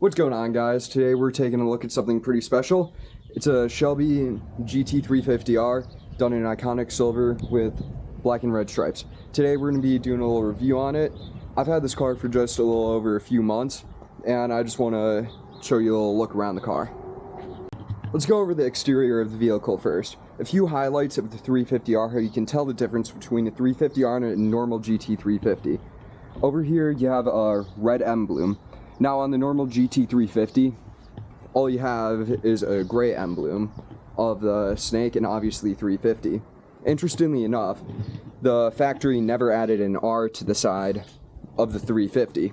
What's going on, guys? Today we're taking a look at something pretty special. It's a Shelby Gt350R done in iconic silver with black and red stripes. Today we're going to be doing a little review on it. I've had this car for just a little over a few months, and I just want to show you a little look around the car. Let's go over the exterior of the vehicle first. A few highlights of the 350R, how you can tell the difference between a 350R and a normal GT350. Over here you have a red emblem. Now on the normal GT350, all you have is a gray emblem of the snake and obviously 350. Interestingly enough, the factory never added an R to the side of the 350.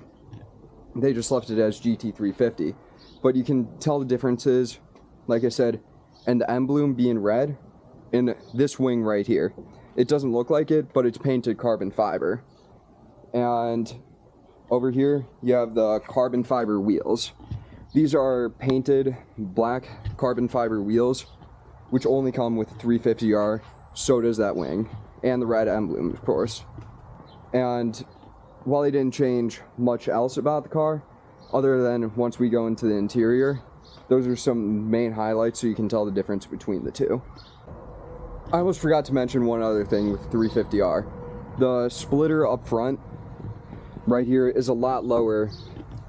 They just left it as GT350. But you can tell the differences, like I said, and the emblem being red in this wing right here. It doesn't look like it, but it's painted carbon fiber. And over here, you have the carbon fiber wheels. These are painted black carbon fiber wheels, which only come with the 350R. So does that wing, and the red emblem, of course. And while they didn't change much else about the car, other than once we go into the interior, those are some main highlights so you can tell the difference between the two. I almost forgot to mention one other thing with the 350R. The splitter up front right here is a lot lower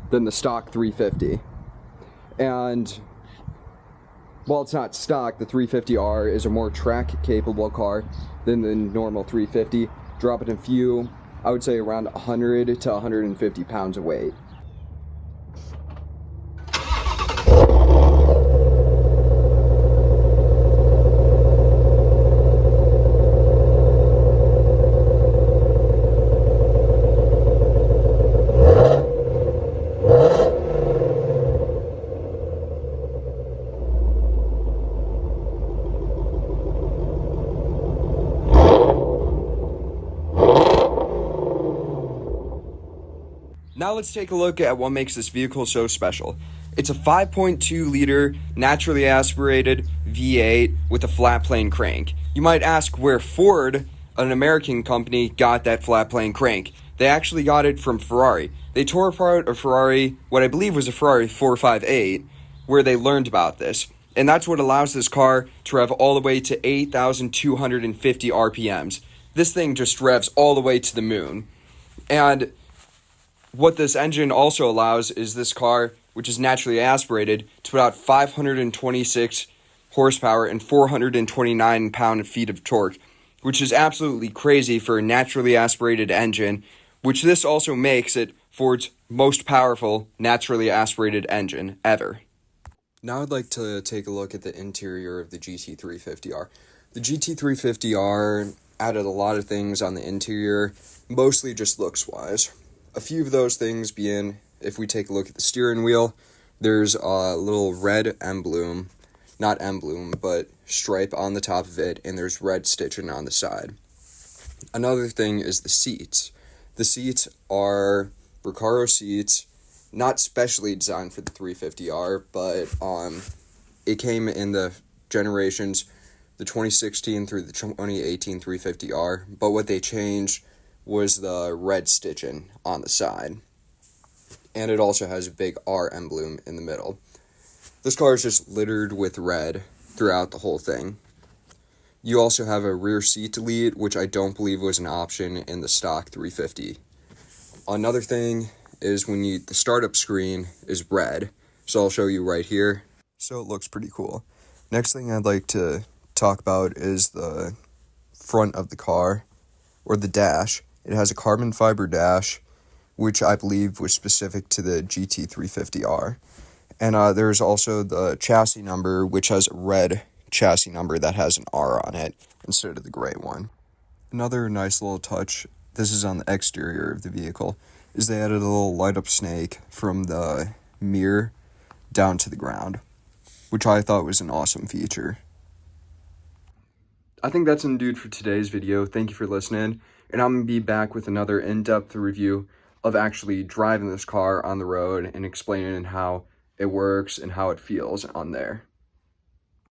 than the stock 350. And while it's not stock, the 350R is a more track capable car than the normal 350, dropping a few, I would say around 100 to 150 pounds of weight. Now let's take a look at what makes this vehicle so special. It's a 5.2 liter naturally aspirated V8 with a flat plane crank. You might ask where Ford, an American company, got that flat plane crank. They actually got it from Ferrari. They tore apart a Ferrari, what I believe was a Ferrari 458, where they learned about this. And that's what allows this car to rev all the way to 8,250 RPMs. This thing just revs all the way to the moon. And what this engine also allows is this car, which is naturally aspirated, to put out 526 horsepower and 429 pound-feet of torque, which is absolutely crazy for a naturally aspirated engine, which this also makes it Ford's most powerful naturally aspirated engine ever. Now I'd like to take a look at the interior of the GT350R. The GT350R added a lot of things on the interior, mostly just looks-wise. A few of those things being, if we take a look at the steering wheel, there's a little red emblem, not emblem, but stripe on the top of it, and there's red stitching on the side. Another thing is the seats. The seats are Recaro seats, not specially designed for the 350R, but it came in the generations, the 2016 through the 2018 350R, but what they changed was the red stitching on the side. And it also has a big R emblem in the middle. This car is just littered with red throughout the whole thing. You also have a rear seat delete, which I don't believe was an option in the stock 350. Another thing is the startup screen is red. So I'll show you right here. So it looks pretty cool. Next thing I'd like to talk about is the front of the car, or the dash. It has a carbon fiber dash, which I believe was specific to the GT350R. And there's also the chassis number, which has a red chassis number that has an R on it instead of the gray one. Another nice little touch, this is on the exterior of the vehicle, is they added a little light-up snake from the mirror down to the ground, which I thought was an awesome feature. I think that's it for today's video. Thank you for listening. And I'm going to be back with another in-depth review of actually driving this car on the road and explaining how it works and how it feels on there.